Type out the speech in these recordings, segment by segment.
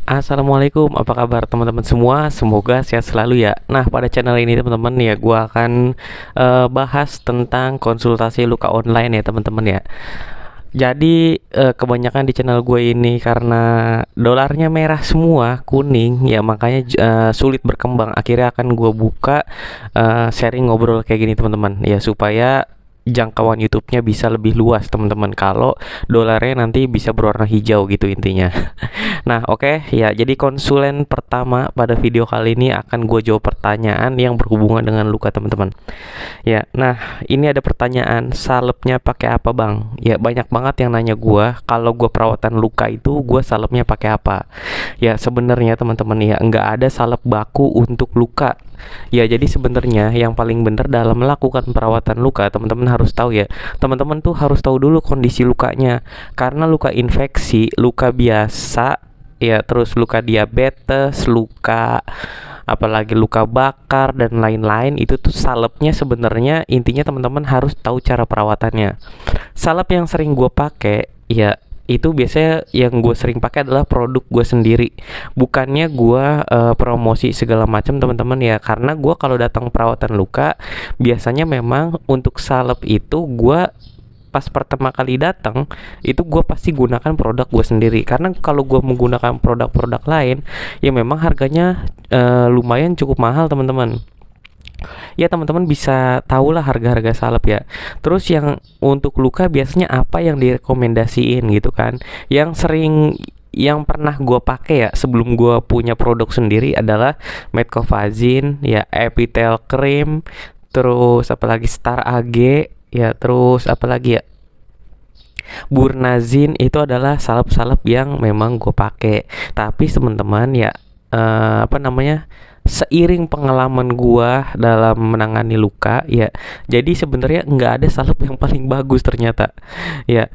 Assalamualaikum, apa kabar teman-teman semua? Semoga sehat selalu ya. Nah, pada channel ini teman-teman ya, gua akan bahas tentang konsultasi luka online ya teman-teman ya. Jadi kebanyakan di channel gue ini karena dolarnya merah semua, kuning ya, makanya sulit berkembang. Akhirnya akan gue buka sharing ngobrol kayak gini teman-teman ya, supaya jangkauan YouTube-nya bisa lebih luas teman-teman. Kalau dolarnya nanti bisa berwarna hijau gitu intinya. Nah, oke ya. Jadi konsulen pertama pada video kali ini akan gue jawab pertanyaan yang berhubungan dengan luka teman-teman. Ya, nah ini ada pertanyaan, salepnya pakai apa bang? Ya banyak banget yang nanya gue, kalau gue perawatan luka itu gue salepnya pakai apa? Ya sebenarnya teman-teman ya, nggak ada salep baku untuk luka. Ya jadi sebenarnya yang paling benar dalam melakukan perawatan luka, teman-teman harus tahu ya. Teman-teman tuh harus tahu dulu kondisi lukanya. Karena luka infeksi, luka biasa, ya terus luka diabetes, luka apalagi luka bakar dan lain-lain, itu tuh salepnya sebenarnya intinya teman-teman harus tahu cara perawatannya. Salep yang sering gue pakai ya itu biasanya yang gue sering pakai adalah produk gue sendiri, bukannya gue promosi segala macam teman-teman ya. Karena gue kalau datang perawatan luka biasanya memang untuk salep itu gue pas pertama kali datang itu gue pasti gunakan produk gue sendiri. Karena kalau gue menggunakan produk-produk lain ya memang harganya lumayan cukup mahal teman-teman. Ya teman-teman bisa tahulah harga-harga salep ya. Terus yang untuk luka biasanya apa yang direkomendasiin gitu kan. Yang pernah gue pakai ya sebelum gue punya produk sendiri adalah Metcovazin ya, Epitel Cream, terus apalagi Star AG ya, terus apalagi ya, Burnazin. Itu adalah salep-salep yang memang gue pakai. Tapi teman-teman ya, apa namanya, seiring pengalaman gua dalam menangani luka ya, jadi sebenarnya nggak ada salep yang paling bagus ternyata ya.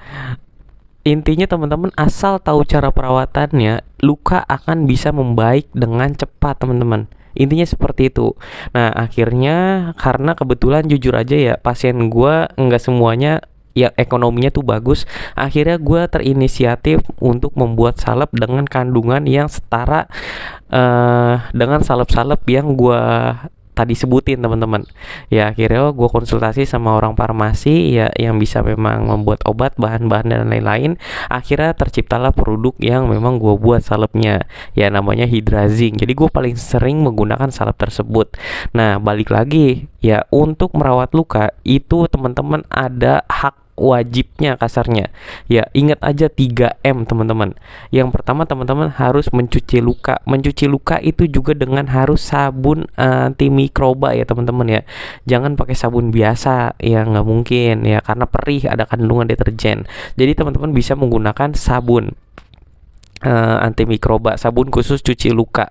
Intinya teman-teman asal tahu cara perawatannya, luka akan bisa membaik dengan cepat teman-teman. Intinya seperti itu. Nah akhirnya karena kebetulan jujur aja ya, pasien gua nggak semuanya yang ekonominya tuh bagus, akhirnya gue terinisiatif untuk membuat salep dengan kandungan yang setara dengan salep-salep yang gue tadi sebutin teman-teman. Ya akhirnya gue konsultasi sama orang farmasi ya yang bisa memang membuat obat, bahan-bahan dan lain-lain. Akhirnya terciptalah produk yang memang gue buat salepnya ya, namanya Hydrazine. Jadi gue paling sering menggunakan salep tersebut. Nah balik lagi ya, untuk merawat luka itu teman-teman ada hak wajibnya kasarnya ya. Ingat aja 3M teman-teman. Yang pertama teman-teman harus mencuci luka. Mencuci luka itu juga dengan harus sabun antimikroba ya teman-teman ya. Jangan pakai sabun biasa ya, nggak mungkin ya, karena perih, ada kandungan deterjen. Jadi teman-teman bisa menggunakan sabun antimikroba, sabun khusus cuci luka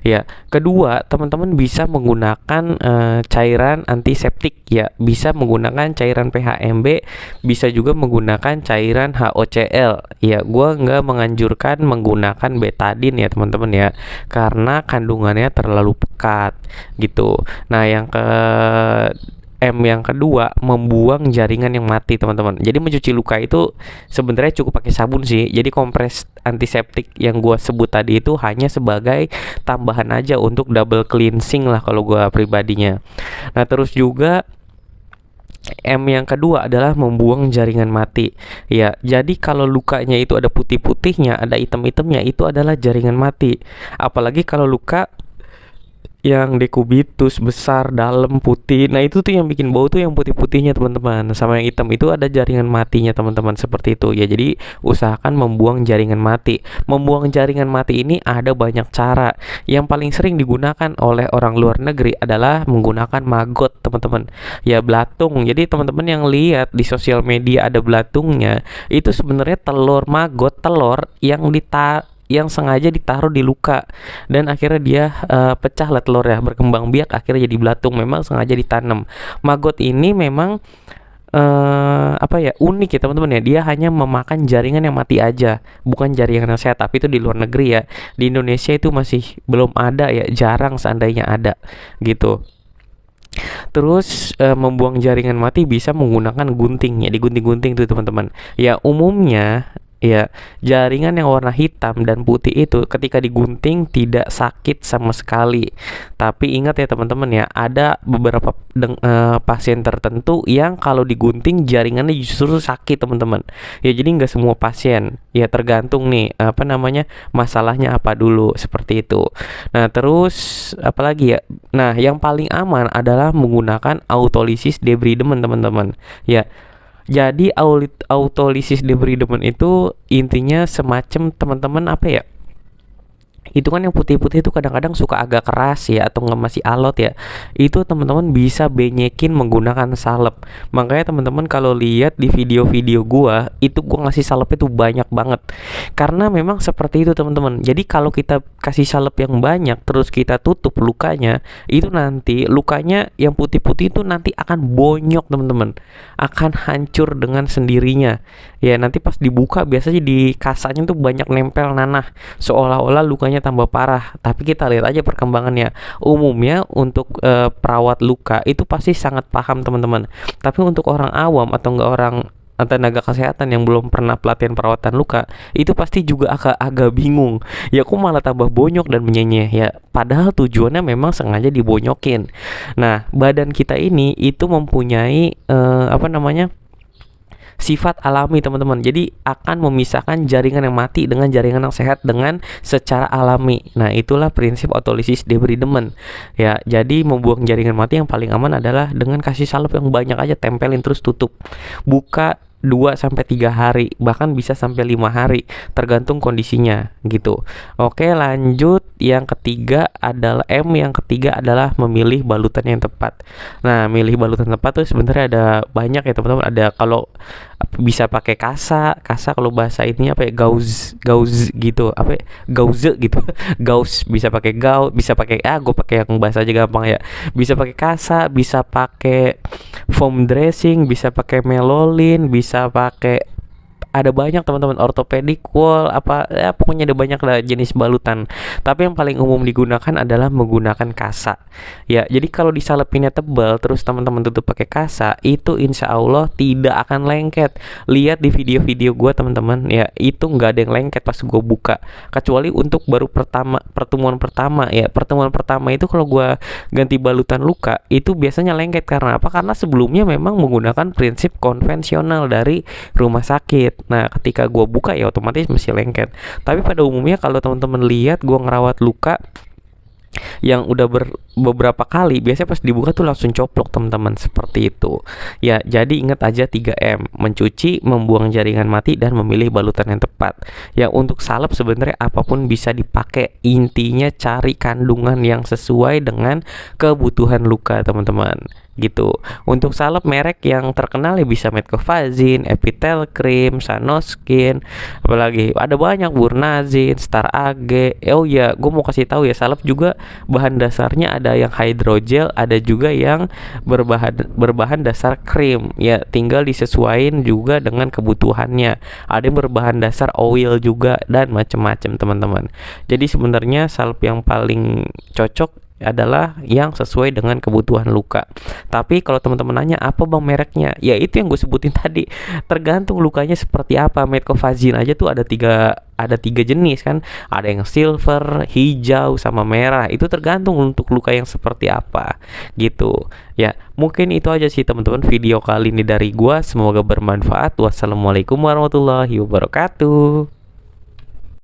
ya. Kedua teman-teman bisa menggunakan cairan antiseptik ya, bisa menggunakan cairan PHMB, bisa juga menggunakan cairan HOCl ya. Gua nggak menganjurkan menggunakan betadine ya teman-teman ya, karena kandungannya terlalu pekat gitu. Nah yang kedua, membuang jaringan yang mati teman-teman. Jadi mencuci luka itu sebenarnya cukup pakai sabun sih. Jadi kompres antiseptik yang gua sebut tadi itu hanya sebagai tambahan aja untuk double cleansing lah kalau gua pribadinya. Nah terus juga M yang kedua adalah membuang jaringan mati ya. Jadi kalau lukanya itu ada putih-putihnya, ada hitam-hitamnya, itu adalah jaringan mati. Apalagi kalau luka yang dekubitus besar, dalam, putih, nah itu tuh yang bikin bau tuh yang putih-putihnya teman-teman. Sama yang hitam itu ada jaringan matinya teman-teman, seperti itu ya. Jadi usahakan membuang jaringan mati. Membuang jaringan mati ini ada banyak cara. Yang paling sering digunakan oleh orang luar negeri adalah menggunakan maggot teman-teman ya, belatung. Jadi teman-teman yang lihat di sosial media ada belatungnya, itu sebenarnya telur maggot, telur yang sengaja ditaruh di luka dan akhirnya dia pecah lah telur ya, berkembang biak, akhirnya jadi belatung. Memang sengaja ditanam. Maggot ini memang apa ya, unik ya teman-teman ya. Dia hanya memakan jaringan yang mati aja, bukan jaringan yang sehat. Tapi itu di luar negeri ya. Di Indonesia itu masih belum ada ya, jarang seandainya ada gitu. Terus membuang jaringan mati bisa menggunakan gunting ya, digunting-gunting tuh teman-teman. Ya umumnya Ya, jaringan yang warna hitam dan putih itu ketika digunting tidak sakit sama sekali. Tapi ingat ya teman-teman ya, ada beberapa pasien tertentu yang kalau digunting jaringannya justru sakit teman-teman. Ya jadi nggak semua pasien. Ya tergantung nih apa namanya masalahnya apa dulu seperti itu. Nah terus apalagi ya? Nah yang paling aman adalah menggunakan autolysis debridement teman-teman. Ya jadi autolysis debridement itu intinya semacam teman-teman apa ya? Itu kan yang putih-putih itu kadang-kadang suka agak keras ya atau nggak masih alot ya. Itu teman-teman bisa benyekin menggunakan salep. Makanya teman-teman kalau lihat di video-video gua, itu gua ngasih salep itu banyak banget. Karena memang seperti itu teman-teman. Jadi kalau kita kasih salep yang banyak terus kita tutup lukanya, itu nanti lukanya yang putih-putih itu nanti akan bonyok teman-teman. Akan hancur dengan sendirinya. Ya nanti pas dibuka biasanya di kasanya tuh banyak nempel nanah seolah-olah lukanya tambah parah. Tapi kita lihat aja perkembangannya. Umumnya untuk perawat luka itu pasti sangat paham teman-teman. Tapi untuk orang awam atau enggak orang tenaga kesehatan yang belum pernah pelatihan perawatan luka, itu pasti juga agak bingung. Ya kok malah tambah bonyok dan menyenyeh ya. Padahal tujuannya memang sengaja dibonyokin. Nah, badan kita ini itu mempunyai apa namanya? Sifat alami teman-teman. Jadi akan memisahkan jaringan yang mati dengan jaringan yang sehat dengan secara alami. Nah itulah prinsip autolysis debridement. Ya jadi membuang jaringan mati yang paling aman adalah dengan kasih salep yang banyak aja, tempelin terus tutup. Buka 2 sampai 3 hari, bahkan bisa sampai 5 hari tergantung kondisinya gitu. Oke lanjut, yang ketiga adalah memilih balutan yang tepat. Nah milih balutan tepat tuh sebenarnya ada banyak ya teman-teman. Ada kalau bisa pakai kasa kalau bahasa ini apa ya, gauze gitu, apa ya, gauze gitu gauze, bisa pakai bisa pakai gue pakai yang bahasa aja gampang ya, bisa pakai kasa, bisa pakai foam dressing, bisa pakai melolin, bisa pakai ada banyak teman-teman, orthopedic wall apa ya, pokoknya ada banyak lah jenis balutan. Tapi yang paling umum digunakan adalah menggunakan kasa. Ya, jadi kalau disalepinnya tebal terus teman-teman tutup pakai kasa, itu insya Allah tidak akan lengket. Lihat di video-video gue teman-teman, ya itu nggak ada yang lengket pas gue buka. Kecuali untuk baru pertemuan pertama ya. Pertemuan pertama itu kalau gue ganti balutan luka itu biasanya lengket. Karena apa? Karena sebelumnya memang menggunakan prinsip konvensional dari rumah sakit. Nah ketika gue buka ya otomatis masih lengket. Tapi pada umumnya kalau teman-teman lihat gue ngerawat luka yang udah beberapa kali, biasanya pas dibuka tuh langsung coplok teman-teman, seperti itu ya. Jadi ingat aja 3M: mencuci, membuang jaringan mati, dan memilih balutan yang tepat. Ya untuk salep sebenarnya apapun bisa dipakai, intinya cari kandungan yang sesuai dengan kebutuhan luka teman-teman gitu. Untuk salep merek yang terkenal ya bisa Metcovazine, Epitel Cream, Sanoskin, apalagi ada banyak, Burnazin, Star AG. Oh ya, gue mau kasih tahu ya, salep juga bahan dasarnya ada yang hydrogel, ada juga yang berbahan dasar krim. Ya, tinggal disesuaikan juga dengan kebutuhannya. Ada yang berbahan dasar oil juga dan macam-macam teman-teman. Jadi sebenarnya salep yang paling cocok adalah yang sesuai dengan kebutuhan luka. Tapi kalau teman-teman nanya apa bang mereknya, ya itu yang gue sebutin tadi, tergantung lukanya seperti apa. Metcovazine aja tuh ada tiga jenis kan, ada yang silver, hijau, sama merah. Itu tergantung untuk luka yang seperti apa gitu ya. Mungkin itu aja sih teman-teman video kali ini dari gue, semoga bermanfaat. Wassalamualaikum warahmatullahi wabarakatuh.